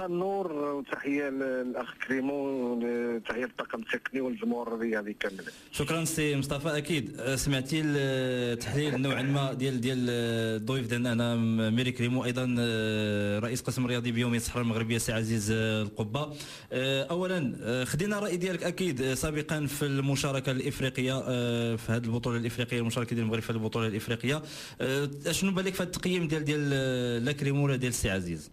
مساء النور وتحيه للاخ كريمو، تحيه للطاقم التقني والجمهور الرياضي كامل. شكرا سي مصطفى. اكيد سمعتي التحليل نوعا ما ديال الضيف ديالنا هنا ميري كريمو، ايضا رئيس قسم رياضي بيوميه الصحراء المغربيه سي عزيز القبه. اولا خدينا الراي ديالك اكيد سابقا في المشاركه الافريقيه في هذه البطوله الافريقيه، المشاركه ديال المغرب في هذه البطوله الافريقيه. شنو بالك في التقييم ديال لا كريمو ولا ديال السي عزيز؟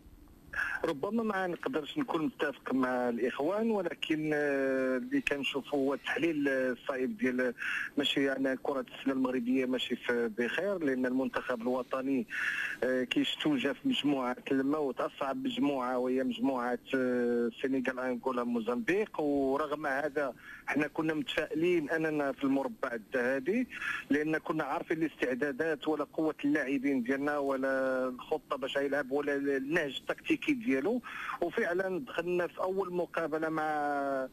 ربما ما نقدرش نكون متفق مع الاخوان، ولكن اللي كنشوفوا هو التحليل الصائب ديال ماشي يعني كره السله المغربيه ماشي بخير، لان المنتخب الوطني كيستوجب مجموعه الموت، اصعب مجموعه وهي مجموعه السنغال انغولا موزمبيق. ورغم هذا احنا كنا متفائلين اننا في المربع الذهبي، لان كنا عارفين الاستعدادات ولا قوه اللاعبين ديالنا ولا الخطه باش يلعب ولا النهج التكتيكي ديالو. وفعلا دخلنا في اول مقابله مع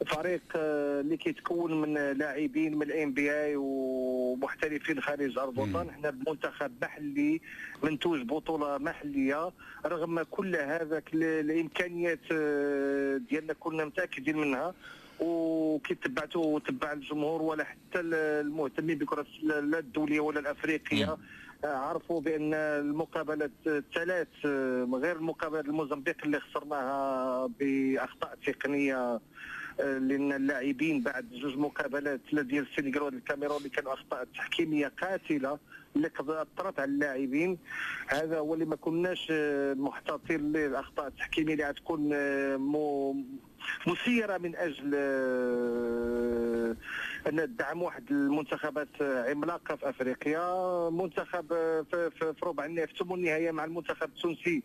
فريق اللي كيتكون من لاعبين من الام بي اي ومحترفين خارج ارض الوطن. احنا بمنتخب محلي منتوج بطوله محليه، رغم كل هذا الامكانيات ديالنا كنا متاكدين منها، وكي تبع الجمهور ولا حتى المهتمين بكره لا الدوليه ولا الافريقيه عرفوا بان المقابلات الثلاث غير المقابله الموزمبيق اللي خسرناها باخطاء تقنيه، لان اللاعبين بعد جوج مقابلات ديال السنغال والكاميرون اللي كانوا اخطاء تحكيميه قاتله اللي اثرت على اللاعبين. هذا هو اللي ما كناش محتاطين للاخطاء التحكيميه اللي غتكون مثيره من اجل ان ندعم واحد المنتخبات عملاقه في افريقيا. منتخب في ربع النهائي في ثمن النهائي مع المنتخب التونسي،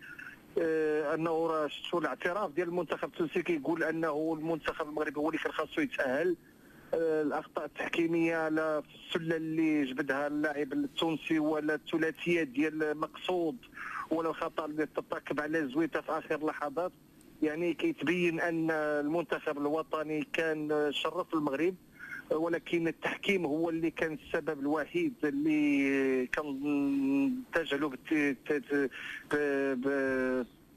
انه شفتوا الاعتراف ديال المنتخب التونسي كيقول انه المنتخب المغربي هو اللي كان خاصو يتاهل. الاخطاء التحكيميه لا في السله اللي جبدها اللاعب التونسي ولا الثلاثيه ديال مقصود ولا الخطا اللي ترتكب على زويته في اخر لحظات، يعني كيتبين ان المنتخب الوطني كان شرف المغرب، ولكن التحكيم هو اللي كان السبب الوحيد اللي كان تجعله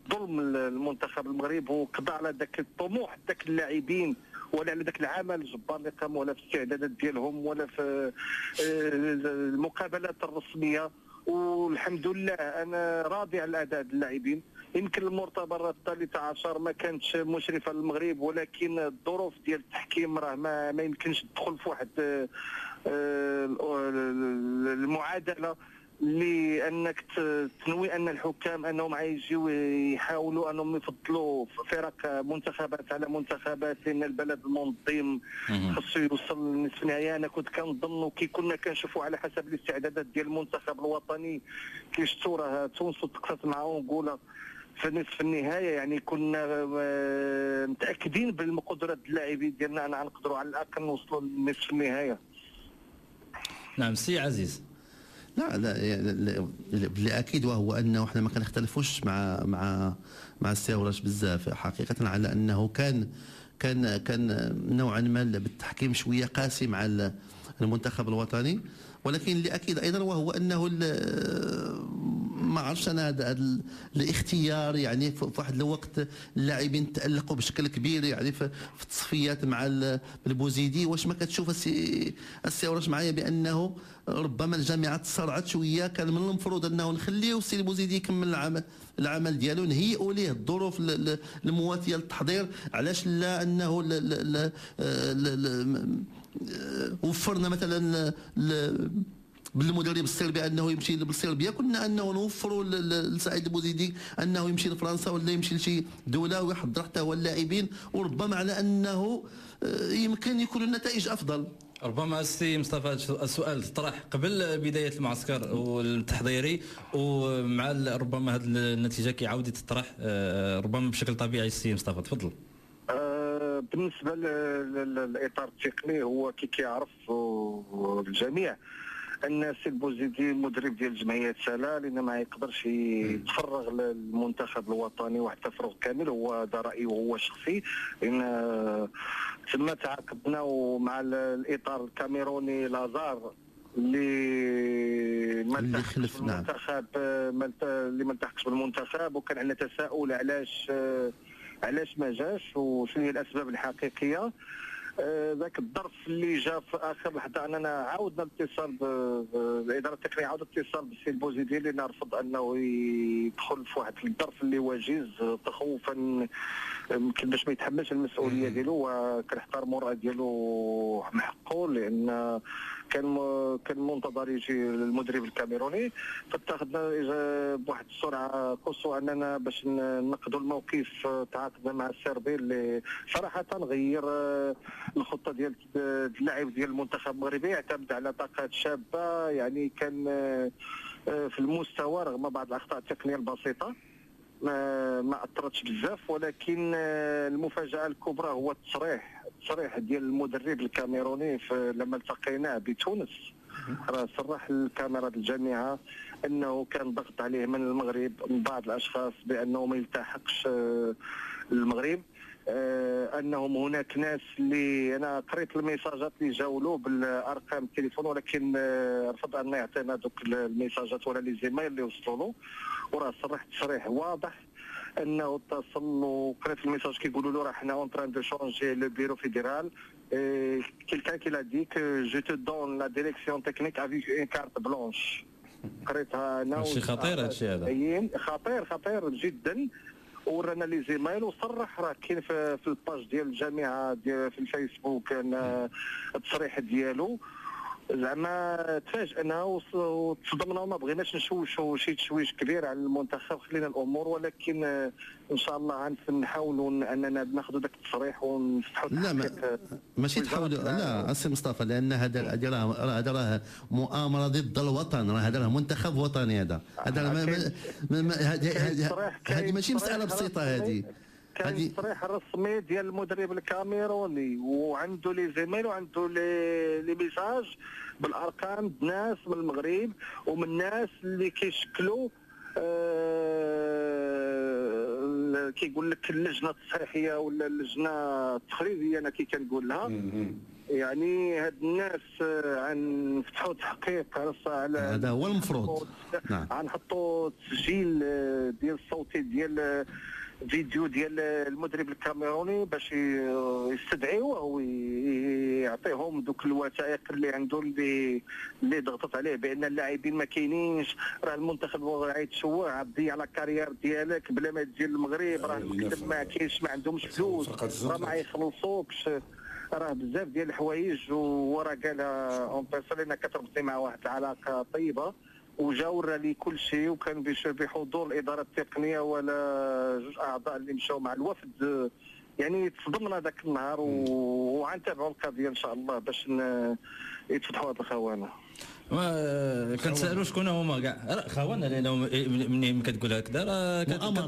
بظلم المنتخب المغرب، وقضى على ذاك الطموح ذاك اللاعبين ولا على ذاك العمل الجبار اللي قاموا ولا في الاستعدادات ديالهم ولا في المقابلات الرسميه. والحمد لله انا راضي على الاداء اللاعبين. يمكن المرتبط الثالث عشر ما كانتش مشرفه للمغرب، ولكن الظروف ديال التحكيم راه ما يمكنش تدخل في واحد المعادله لانك تنوي ان الحكام انهم غيجيو يحاولوا انهم يفضلوا فرق منتخبات على منتخبات، لان البلد المنظم خصو يوصل لنصف النهائي. انا كنت كنظن كي كنا كنشوفوا على حسب الاستعدادات ديال المنتخب الوطني كيشتو راه تونس وتقصت مع انغولا في نصف النهايه، يعني كنا متاكدين بالقدرات اللاعبين ديالنا ان نقدروا على الاقل نوصلوا لنصف النهايه. نعم سي عزيز. لا اللي اكيد وهو انه احنا ما كنختلفوش مع السيوراش بزاف حقيقه، على انه كان نوعا ما بالتحكيم شويه قاسي مع المنتخب الوطني، ولكن اللي اكيد ايضا وهو انه ما عرفتش انا هذا الاختيار، يعني في واحد الوقت اللاعبين تالقوا بشكل كبير يعني في التصفيات مع البوزيدي. واش ما كتشوف السيوراش معايا بانه ربما الجامعه تسرعت شويه؟ كان من المفروض انه نخليو السي البوزيدي يكمل العمل ديالو، نهيئوا ليه الظروف المواتيه للتحضير. علاش لا انه وفرنا مثلا بالمدرب الصربي انه يمشي لصربيا، كنا انه نوفروا لسعيد البوزيدي انه يمشي لفرنسا ولا يمشي لشي دوله ويحضر حتى هو اللاعبين، وربما على انه يمكن يكون النتائج افضل. ربما السي مصطفى السؤال طرح قبل بدايه المعسكر والتحضيري، ومع ربما هذه النتيجه كيعاود تطرح ربما بشكل طبيعي. السي مصطفى تفضل. بالنسبه للاطار التقني هو كيعرف الجميع ان السي البوزيدي مدرب ديال جمعيه سلا، لان ما يقدرش يتفرغ للمنتخب الوطني واحد التفرغ كامل. هو هذا رايه هو الشخصي، لان تم تعاقدنا مع الاطار الكاميروني لازار اللي ما اللي التحقش خلف، نعم. بالمنتخب، اللي ما التحقش بالمنتخب، وكان عندنا تساؤل علاش ما جاش وشنو هي الاسباب الحقيقيه. ذاك الظرف اللي جا في اخر لحظه اننا عاودنا الاتصال بالاداره التقنيه، عاود الاتصال بالسي البوزيدي اللي رفض انه يدخل في واحد الظرف اللي وجيز تخوفا يمكن باش ما يتحملش المسؤوليه ديالو، وكنحترموا الراي ديالو من حقه، لان كان منتظر يجي المدرب الكاميروني. فاتخذنا بواحد السرعه قصوى اننا باش نقدوا الموقف تعاقدنا مع السربي اللي صراحه غير الخطه ديال اللاعب ديال المنتخب المغربي، يعتمد على طاقات شابه، يعني كان في المستوى رغم بعض الاخطاء التقنيه البسيطه ما اثرتش بزاف. ولكن المفاجاه الكبرى هو التصريح ديال المدرب الكاميروني لما التقيناه بتونس. راه صرح الكاميرات الجامعه انه كان ضغط عليه من المغرب من بعض الاشخاص بانه ما يلتحقش المغرب، انهم هناك ناس اللي انا قريت الميساجات اللي جاوا له بالارقام التليفون، ولكن رفض ان يعطينا دوك الميساجات ولا لي زيميل اللي وصلوا له. وراه صرح تصريح واضح انه اتصل وقريت الميساج كيقولوا له راه حنا اون تران دو شونجي لو بيرو فيدرال، كيلكان كي لا ديك جو تو دون لا ديريكسيون تكنيك افيك اون كارت بلونش. قريتها انا. شي خطير هذا الشيء هذا، خطير جدا. ورانا لي زيميل وصرح، راه كاين في الباج ديال الجامعه ديال في الفيسبوك كان التصريح ديالو. زعما تفاجئنا وتصدمنا وما بغيناش نشوشوا شي تشويش كبير على المنتخب، خلينا الامور. ولكن ان شاء الله نحاولوا اننا ناخذوا ذاك التصريح ونفتحوا لا ماشي تحاولوا، لا السي مصطفى، لان هذا راه مؤامره ضد الوطن، راه هذا راه منتخب وطني، هذا هذه ماشي مساله بسيطه. هذه كان التصريح الرسمي ديال المدرب الكاميروني، وعنده لي زيميل وعنده لي ميساج بالارقام ناس من المغرب ومن الناس اللي كيشكلوا كيقول لك اللجنه التصحيحيه ولا اللجنه التخريجيه، انا كي كنقول لها. يعني هاد الناس غنفتحوا تحقيق على هذا هو المفروض. نعم، غنحطوا تسجيل ديال الصوتي ديال فيديو ديال المدرب الكاميروني باش يستدعيوه ويعطيهم دوك الوثائق اللي عنده اللي ضغطت عليه بان اللاعبين ما كاينينش، راه المنتخب غيتشوه، عبدي على الكارير ديالك بلا ما تجي للمغرب، راه المكتب ما كاينش، ما عندهمش فلوس، راه ما يخلصوكش، راه بزاف ديال الحوايج. وراه قالها اون بيرسون لان كتربطني مع واحد العلاقه طيبه، وجا ورا لي كل شيء، وكان بحضور الاداره التقنيه ولا جوج اعضاء اللي مشاو مع الوفد. يعني تصدمنا ذاك النهار، وغنتابعوا القضيه ان شاء الله باش يتفتحوا هذه الخوانه. كنتسالوا شكون هما كاع خوانا، لانه منين كتقول هكذا راه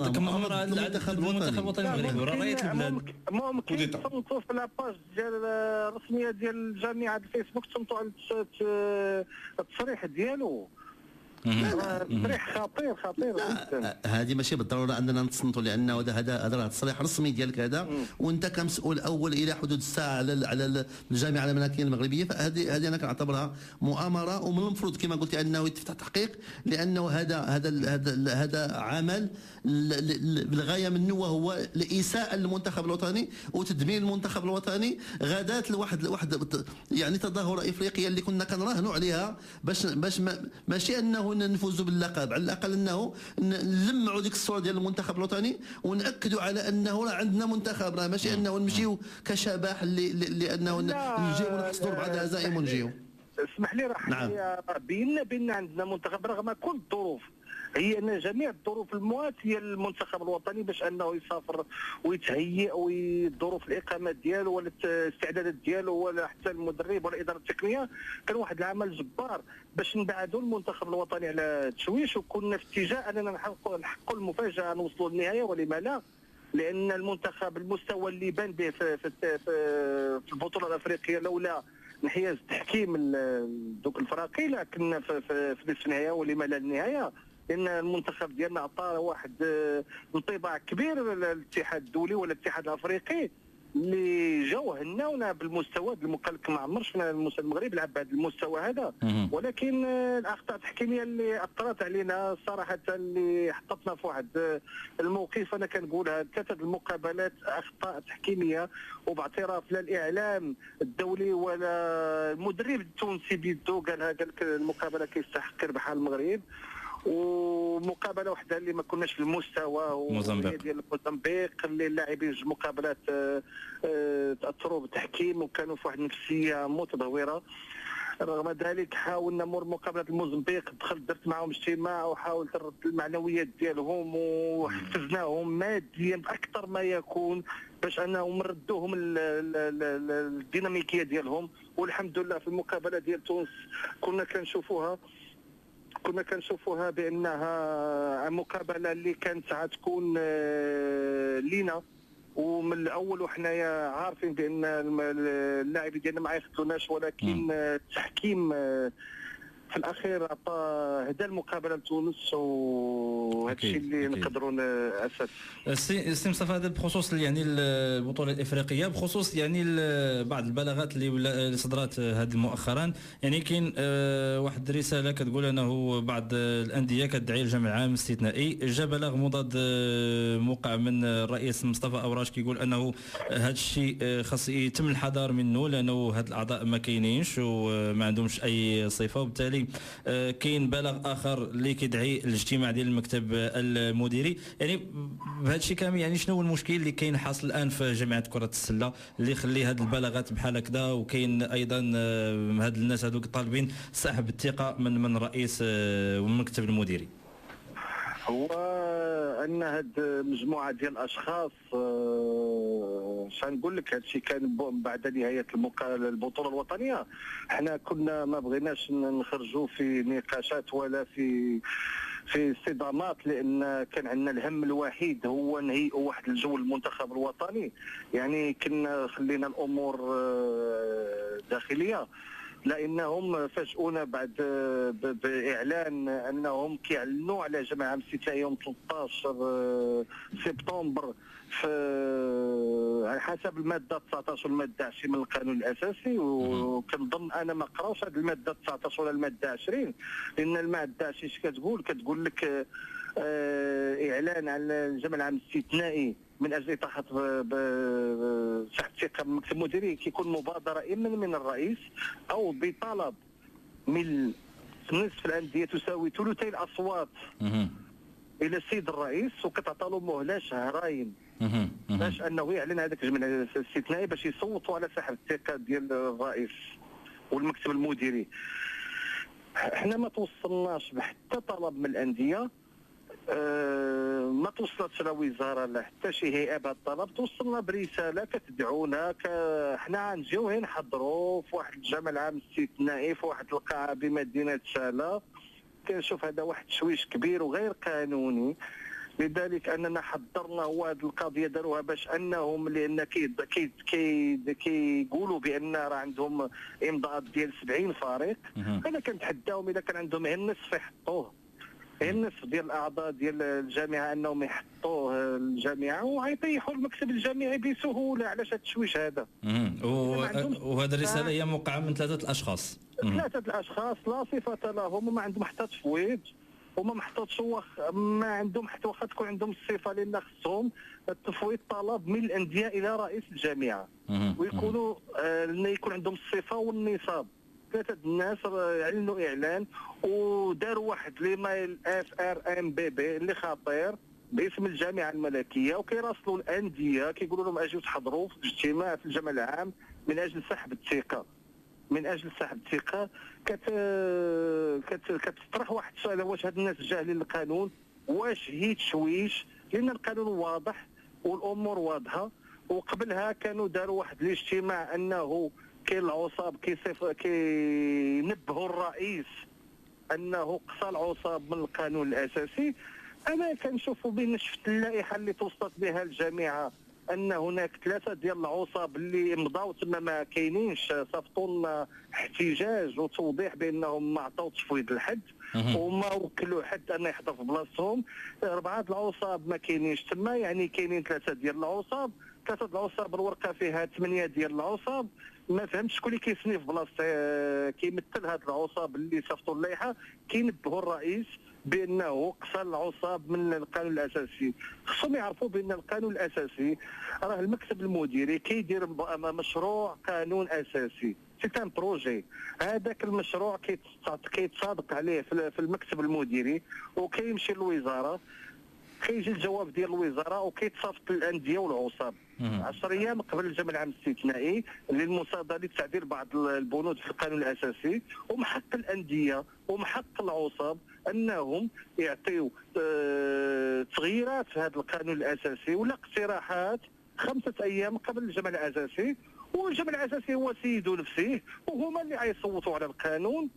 كمؤامره على المنتخب الوطني المغربي وراه رايه البلاد. ممكن تصنتوا في لاباج ديال الرسميه ديال الجامعه الفيسبوك، تصنتوا على التصريح ديالو. تصريح خطير جدا. هذه ماشي بالضروره اننا نتصنتوا، لانه هذا راه تصريح رسمي ديالك هذا، وانت كمسؤول اول الى حدود الساعه على الجامعه الامريكيه المغربيه، فهذه انا كنعتبرها مؤامره، ومن المفروض كما قلت انه يتفتح تحقيق، لانه هذا عمل بالغايه منه، وهو الاساءه للمنتخب الوطني وتدمير المنتخب الوطني، غداة لواحد يعني تظاهره افريقيه اللي كنا كنراهنوا عليها باش ماشي انه نفوزوا باللقب، على الاقل انه نلمعوا ديك الصوره ديال المنتخب الوطني وناكدوا على انه راه عندنا منتخب، راه ماشي انه نمشيو كشباح لانه نجيو ونحصدوا بعض الهزائم ونجيو. اسمح لي، راه بينا عندنا منتخب رغم كل الظروف، هي ان جميع الظروف المواتيه للمنتخب الوطني باش انه يسافر ويتهيئ، والظروف الاقامات ديالو ولا الاستعدادات ديالو ولا حتى المدرب ولا الاداره التقنيه، كان واحد العمل جبار باش نبعدوا المنتخب الوطني على التشويش، وكنا في اتجاه اننا نحققوا المفاجاه نوصلوا للنهايه. ولما لا؟ لان المنتخب المستوى اللي بان به في البطوله الافريقيه لولا انحياز التحكيم دوك الفراقيله كنا في نصف النهايه ولما لا النهايه، لان المنتخب ديالنا عطى واحد انطباع كبير للاتحاد الدولي ولا الاتحاد الافريقي اللي جاو هناونا بالمستوى المقلق. ما عمر شفنا المغرب لعب بهذا المستوى هذا، ولكن الاخطاء التحكيميه اللي اثرت علينا صراحه، اللي حطتنا في واحد الموقف. انا كنقولها 3 المقابلات اخطاء تحكيميه، وباعتراف لا الاعلام الدولي ولا المدرب التونسي بيدو قال لك المقابله كيستحق ربحها المغرب. ومقابله واحده اللي ما كناش في المستوى ديال موزمبيق، اللي اللاعبين جوج مقابلات تاثروا بالتحكيم وكانوا في واحد النفسيه متدهوره. رغم ذلك حاولنا مور مقابله الموزمبيق، دخلت درت معهم اجتماع وحاولت نرد المعنويات ديالهم وحفزناهم ماديا اكثر ما يكون باش انهم نردوهم الديناميكيه ديالهم. والحمد لله في المقابله ديال تونس كنا كنشوفوها بانها مقابله اللي كانت غتكون لينا، ومن الاول وحنايا عارفين بان اللاعبين ديالنا ما يخدوناش، ولكن التحكيم في الاخير عطى هدا المقابله لتونس، وهذا الشيء اللي نقدروا اساس. سي مصطفى، هذا بخصوص يعني البطوله الافريقيه، بخصوص يعني بعض البلاغات اللي صدرت هذه مؤخرا، يعني كاين واحد الرساله كتقول انه بعض الانديه كتدعي الجمع العام الاستثنائي. جا بلاغ مضاد موقع من الرئيس مصطفى اوراش كيقول انه هذا الشيء خاص يتم الحذر منه، لانه هاد الاعضاء ما كاينينش وما عندهمش اي صفه، وبالتالي كاين بلاغ اخر اللي كيدعي الاجتماع ديال المكتب المديري. يعني بهذا الشيء كامل، يعني شنو هو المشكل اللي كاين حاصل الان في جمعيه كره السله اللي يخلي هذه البلاغات بحال هكذا؟ وكاين ايضا هاد الناس هذوك طالبين سحب الثقه من الرئيس والمكتب المديري. هو ان هاد مجموعه ديال الاشخاص، شنقول لك، هادشي كان بعد نهايه البطوله الوطنيه. حنا كنا ما بغيناش نخرجوا في نقاشات ولا في صدامات، لان كان عندنا الهم الوحيد هو نهيئ واحد الجو المنتخب الوطني. يعني كنا خلينا الامور داخليه، لانهم فاجئونا بعد باعلان انهم كيعلنوا على جمع عام استثنائي يوم 13 سبتمبر على حسب الماده 19 والماده 20 من القانون الاساسي. وكنظن انا ما قراوش هذه الماده 19 ولا الماده 20، لان الماده 20 كتقول لك اعلان على الجمع العام الاستثنائي من اجل اطاحه سحب الثقه من المكتب المديري كيكون مبادره اما من الرئيس او بطلب من نصف الانديه تساوي ثلثي الاصوات الى السيد الرئيس، وكتعطى له مهله شهرين باش انه يعلن هذاك الجمع الاستثنائي باش يصوتوا على سحب الثقه ديال الرئيس والمكتب المديري. احنا ما توصلناش بحتى طلب من الانديه، ما توصلتش لا وزاره لا حتى شي هيئه بهذا الطلب. توصلنا برساله كتدعونا حنا غنجيو هنا نحضروا في واحد الجمع العام الاستثنائي في واحد القاعه بمدينه سالا. كنشوف هذا واحد التشويش كبير وغير قانوني، لذلك اننا حضرنا هو هذه القضيه داروها باش انهم، لان كيقولوا بان راه عندهم امضاءات ديال 70 فريق. انا كنتحداهم اذا كان عندهم غير النصف يحطوه، النصف ديال الاعضاء ديال الجامعه انهم يحطوه الجامعه ويطيحوا المكتب الجامعي بسهوله. علاش هذا التشويش هذا؟ وهذه الرساله هي موقعه من 3 أشخاص. 3 الاشخاص لا صفه لهم وما عندهم حتى تفويض وما محطوطش، ما عندهم حتى واخا تكون عندهم الصفه، لان خصهم التفويض طلب من الانديه الى رئيس الجامعه ويكونوا يكون عندهم الصفه والنصاب. 3 الناس اعلنوا اعلان وداروا واحد ليمايل FRMBB اللي خطير باسم الجامعه الملكيه، وكيراسلوا الانديه كيقولوا لهم اجيو تحضروا في اجتماع في الجمع العام من اجل سحب الثقه. من اجل سحب الثقه كتطرح واحد السؤال، واش هاد الناس جاهلين القانون؟ واش هي تشويش؟ لان القانون واضح والامور واضحه. وقبلها كانوا داروا واحد الاجتماع انه كاين العصاب كينبهوا الرئيس انه قصى العصاب من القانون الاساسي. انا كنشوفوا بين شفت اللائحه اللي توصلت بها الجامعه ان هناك 3 ديال العصاب اللي مضاو تما ما كاينينش، صيفطوا لنا احتجاج وتوضيح بانهم ما عطاو تفويض لحد وما وكلوا حد انه يحضر في بلاصتهم. 4 العصاب ما كاينينش تما، يعني كاينين 3 ديال العصاب 3 العصاب الورقه فيها 8 ديال العصاب. ما فهمتش شكون اللي كيسني في بلاصه كيمثل هذا العصاب اللي صيفطوا اللائحه كينبهوا الرئيس بانه قصى العصاب من القانون الاساسي. خصهم يعرفوا بان القانون الاساسي راه المكتب المديري كيدير مشروع قانون اساسي، سي ان بروجي. هذاك المشروع كيتصادق عليه في المكتب المديري وكيمشي للوزاره، كيجي الجواب ديال الوزاره وكيتصيفط للانديه والعصاب 10 ايام قبل الجمع العام الاستثنائي للمصادره لتعديل بعض البنود في القانون الاساسي. ومن حق الانديه ومن حق العصاب انهم يعطيو تغييرات في هذا القانون الاساسي ولا اقتراحات 5 ايام قبل الجمع الاساسي. والجمع الاساسي هو سيد نفسه وهما اللي غيصوتوا على القانون.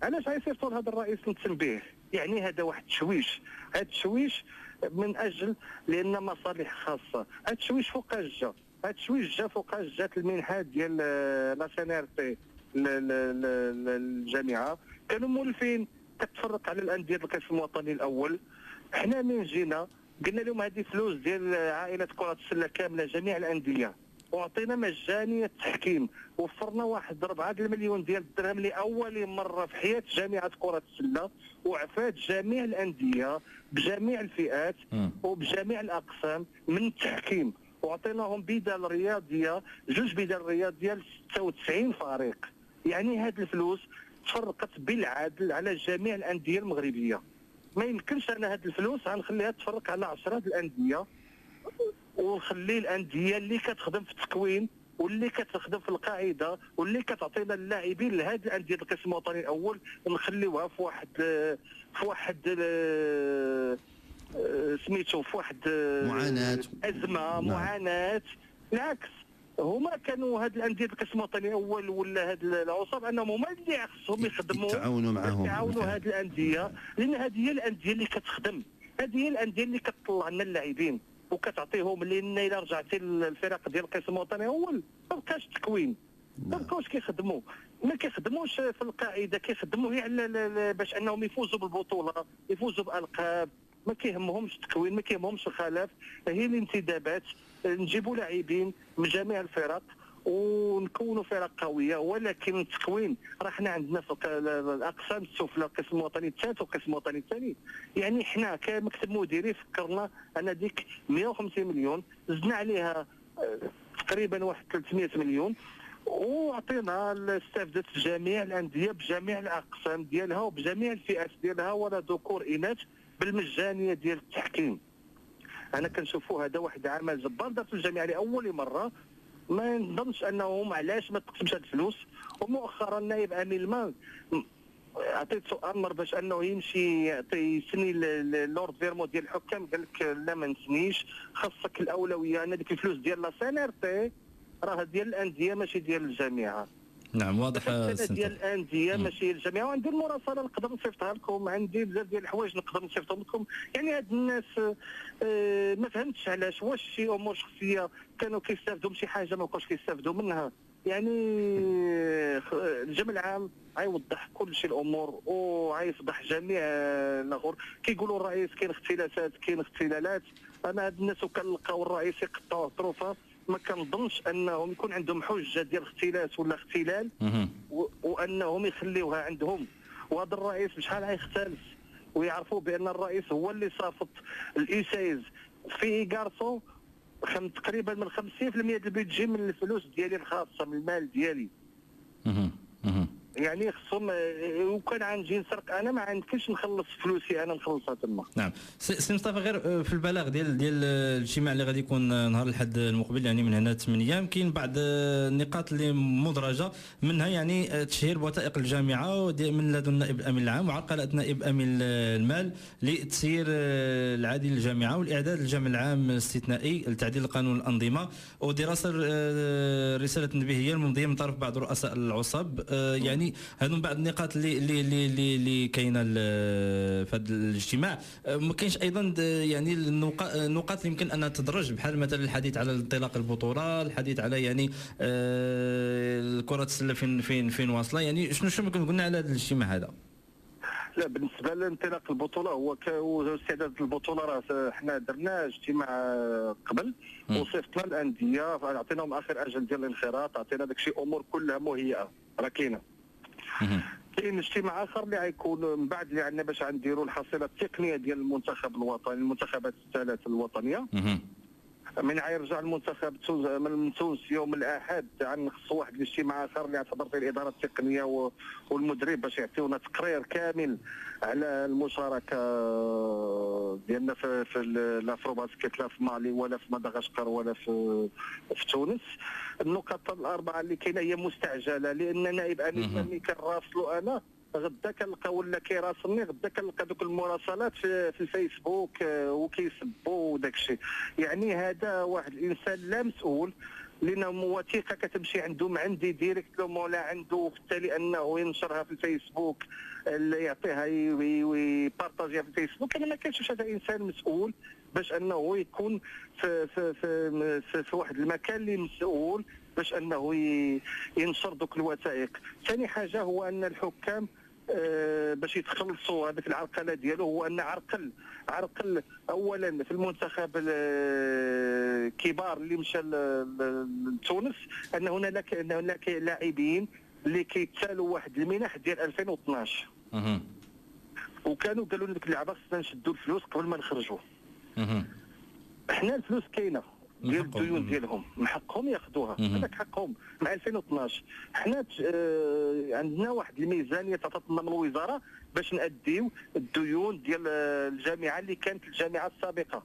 علاش غيصيفطوا لهذا الرئيس للتنبيه؟ يعني هذا واحد التشويش، هذا التشويش من اجل لان مصالح خاصه. هذا التشويش فوقاش جا؟ هذا التشويش جا فوقاش جات المنحات ديال لا سينيرتي الجامعه كانوا مولفين كتفرق على الانديه القسم الوطني الاول. حنا من جينا قلنا لهم هذه فلوس ديال عائله كره السله كامله جميع الانديه وعطينا مجانيه التحكيم، وفرنا واحد 4 المليون ديال الدرهم لاول مره في حياه جامعه كره السله وعفات جميع الانديه بجميع الفئات وبجميع الاقسام من التحكيم، وعطيناهم بدل رياضيه 2 بدل رياضيه ل 96 فريق. يعني هذه الفلوس تفرقت بالعدل على جميع الانديه المغربيه. ما يمكنش انا هذه الفلوس غنخليها تفرق على 10 الانديه ونخلي الانديه اللي كتخدم في التكوين واللي كتخدم في القاعده واللي كتعطينا اللاعبين لهذه الانديه القسم الوطني الاول نخليوها في واحد سميتو في واحد معاناه. بالعكس هما كانوا هاد الانديه القسم الوطني الاول ولا هاد العصاب انهم هما اللي خصهم يخدموا يتعاونوا معهم هاد الانديه، لان هذه هي الانديه اللي كتخدم، هذه هي الانديه اللي كتطلع لنا اللاعبين وكتعطيهم. لان الا رجعتي للفرق ديال القسم الوطني الاول ما بقاش تكوين، ما بقاوش كيخدموا، ما كيخدموش في القاعده، كيخدموا غير باش انهم يفوزوا بالبطوله، يفوزوا بالقاب. ما كيهمهمش التكوين، ما كيهمهمش الخلاف، هي الانتدابات. نجيبوا لاعبين من جميع الفرق ونكونوا فرق قويه. ولكن التكوين راه حنا عندنا في الاقسام السفلى القسم الوطني الثالث والقسم الوطني الثاني. يعني حنا كمكتب مديري فكرنا ان ديك 150 مليون زدنا عليها تقريبا واحد 300 مليون وعطينا استفدت جميع الانديه بجميع الاقسام ديالها وبجميع الفئات ديالها ولا ذكور اناث بالمجانيه ديال التحكيم. انا كنشوفوا هذا واحد عمل جبار دارت الجامعه لاول مره. ما نظنش انهم علاش ما تقسمش هذه الفلوس. ومؤخرا نائب امين المال عطيته امر باش انه يمشي يسني اللورد فيرمو ديال الحكام، قال لك لا ما نسنيش، خاصك الاولويه ان ديك الفلوس ديال لا سينيرتي راه ديال الانديه ماشي ديال الجامعه. نعم واضح. ديال الانديه ماشي الجامعه. وعندي المراسله نقدر نصيفطها لكم، عندي بزاف ديال الحوايج نقدر نصيفطهم لكم. يعني هاد الناس ما فهمتش علاش، واش شي امور شخصيه كانوا كيستافدوا من شي حاجه ما بقاوش كيستافدوا منها. يعني الجمع العام غيوضح كل شيء الامور وغيفضح جميع الاخر. كيقولوا الرئيس كاين اختلاسات كاين اختلالات. انا هاد الناس وكنلقاو الرئيس يقطعوا اطرافه ما كنظنش انهم يكون عندهم حجه ديال اختلاس ولا اختلال وانهم يخليوها عندهم. وهذا الرئيس بشحال غيختلس ويعرفوا بان الرئيس هو اللي صافط الايسايز في كارسو تقريبا من 50% ديال البيدجي من الفلوس ديالي الخاصه من المال ديالي. يعني خصهم وكان غنجي نسرق انا ما عندكش نخلص فلوسي انا نخلصها تما. نعم سي مصطفى، غير في البلاغ ديال الاجتماع اللي غادي يكون نهار الاحد المقبل يعني من هنا 8 ايام كاين بعض النقاط اللي مدرجه منها يعني تشهير بوثائق الجامعه من لدن نائب الامين العام وعرقله نائب امين المال لتسيير العادي للجامعه والاعداد للجمع العام الاستثنائي لتعديل قانون الانظمه ودراسه رساله تنبيهيه الممضيه من طرف بعض رؤساء العصاب. يعني هذو بعض النقاط اللي كاينه في هذا الاجتماع. ما كاينش ايضا يعني النقاط اللي يمكن انها تدرج بحال مثلا الحديث على انطلاق البطوله، الحديث على يعني كره السله فين واصله. يعني شنو ممكن قلنا على هذا الاجتماع هذا؟ لا بالنسبه لانطلاق البطوله هو استعداد البطوله راه حنا درنا اجتماع قبل وصيفطنا الانديه عطيناهم اخر اجل ديال الانخراط، عطينا داكشي امور كلها مهيئه راه كاينه. كاين اجتماع اخر اللي غيكون من بعد اللي عندنا باش غنديروا الحصيله التقنيه ديال المنتخب الوطني، المنتخبات الثلاث الوطنيه. من غيرجع المنتخب من تونس يوم الاحد غنخصوا واحد الاجتماع اخر اللي غتحضر فيه الاداره التقنيه والمدرب باش يعطيونا تقرير كامل على المشاركه ديالنا في الافرو باسكيت، لا في مالي ولا في مدغشقر ولا في تونس. النقط الاربعه اللي كاينه هي مستعجله، لان نائب امين ملي كنراسلو انا غدا كنلقى ولا كيراسلني غدا كنلقى دوك المراسلات في الفيسبوك وكيسبوا وداك الشيء. يعني هذا واحد الانسان لا مسؤول، لان وثيقه كتمشي عنده من عندي ديريكت لو ولا عنده، بالتالي انه ينشرها في الفيسبوك يعطيها ويبارطاجيها في الفيسبوك. انا ما كنشوفش هذا انسان مسؤول باش انه يكون في واحد المكان اللي مسؤول باش انه ينشر دوك الوثائق. ثاني حاجه هو ان الحكام باش يتخلصوا هذيك العرقله ديالو، هو ان عرقل اولا في المنتخب الكبار اللي مشى لتونس ان هناك لاعبين اللي كيتسالوا واحد المنح ديال 2012 وكانوا قالوا لنا ديك اللعبه خصنا نشدوا الفلوس قبل ما نخرجوا. احنا الفلوس كاينه ديال الديون ديالهم، من حقهم ياخذوها، هذاك حقهم مع 2012. حنا عندنا واحد الميزانيه تعطاتنا من الوزاره باش ناديو الديون ديال الجامعه اللي كانت الجامعه السابقه،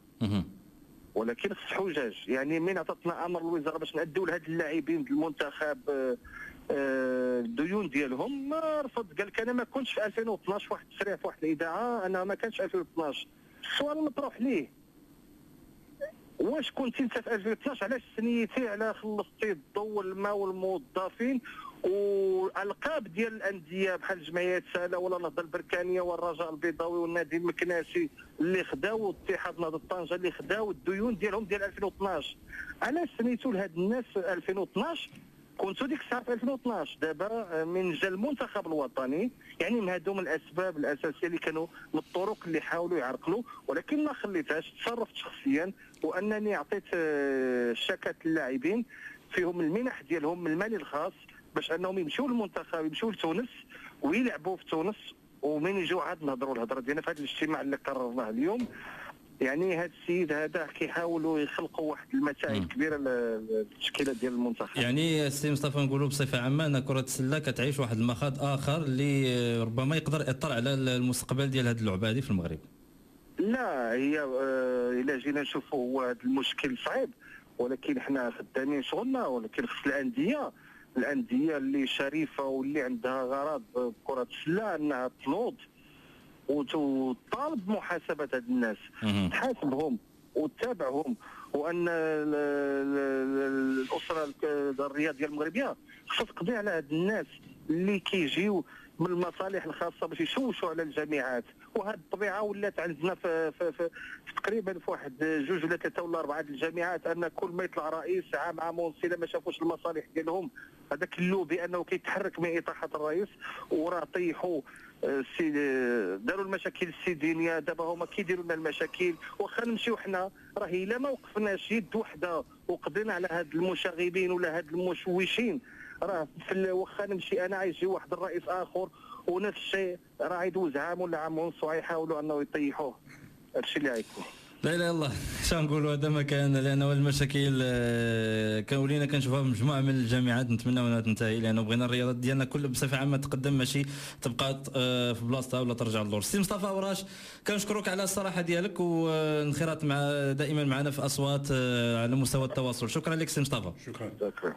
ولكن خص حجاج. يعني من عطاتنا امر الوزاره باش ناديو لهاد اللاعبين المنتخب الديون ديالهم، ما رفض، قال لك انا ما كنتش في 2012 واحد التسريع في واحد الاذاعه، انا ما كانش 2012. السؤال مطروح ليه، واش كنتي انت في 2012 علاش سنيتي على خلصتي الضوء والماء والموظفين والالقاب ديال الانديه بحال جمعيه ساله ولا النهضه البركانيه والرجاء البيضاوي والنادي المكناسي اللي خداو اتحاد نهضه طنجه اللي خداو الديون ديالهم ديال 2012؟ علاش سنيتوا لهاد الناس في 2012؟ كنتوا ديك الساعه في 2012. دابا من جا المنتخب الوطني، يعني من هذوم الاسباب الاساسيه اللي كانوا من الطرق اللي حاولوا يعرقلوا، ولكن ما خليتهاش، تصرفت شخصيا وانني اعطيت شكات للاعبين فيهم المنح ديالهم من المال الخاص باش انهم يمشيو للمنتخب، يمشيو لتونس ويلعبوا في تونس، ومن يجوا عاد نهضروا الهضره ديالنا في هذا الاجتماع اللي قررناه اليوم. يعني هذا السيد هذا كيحاولوا يخلقوا واحد المسائل كبيره للتشكيله ديال المنتخب. يعني السي مصطفى نقولوا بصفه عامه ان كره السله كتعيش واحد المخاض اخر اللي ربما يقدر ياثر على المستقبل ديال هذه اللعبه هذه في المغرب. لا هي الا جينا نشوفوا هو هذا المشكل صعيب، ولكن حنا خدامين شغلنا، ولكن خص الانديه اللي شريفه واللي عندها غرض بكره السله انها تنوض وتطالب بمحاسبه هاد الناس، تحاسبهم وتتابعهم، وان الاسره الرياضيه المغربيه خصها تقضي على هاد الناس اللي كيجيو من المصالح الخاصه باش يشوشوا على الجامعات. وهذه الطبيعه ولات عندنا في تقريبا في واحد 2 ولا 3 ولا 4 الجامعات، ان كل ما يطلع رئيس عام ونص الا ما شافوش المصالح ديالهم، هذاك اللوبي انه كيتحرك من اطاحه الرئيس وراه طيحوا داروا المشاكل السيدينيه. دابا هما كيديروا لنا المشاكل، واخا نمشيو حنا راه الا ما وقفناش يد وحده وقضينا على هاد المشاغبين ولا هاد المشوشين، راه واخا نمشي انا غيجي واحد الرئيس اخر ونفس الشيء راه يدوز عام ولا عام ونص ويحاولوا انه يطيحوه. هادشي اللي غيكون. لا اله الا الله، شنو نقولوا هذا ما كان، لانه المشاكل ولينا كنشوفوها في مجموعه من الجامعات، نتمناو انها تنتهي لانه بغينا الرياضه ديالنا كل بصفه عامه تقدم، ماشي تبقى في بلاصتها ولا ترجع للور. سي مصطفى وراش كنشكرك على الصراحه ديالك والانخراط دائما معنا في اصوات على مستوى التواصل. شكرا لك سي مصطفى. شكرا.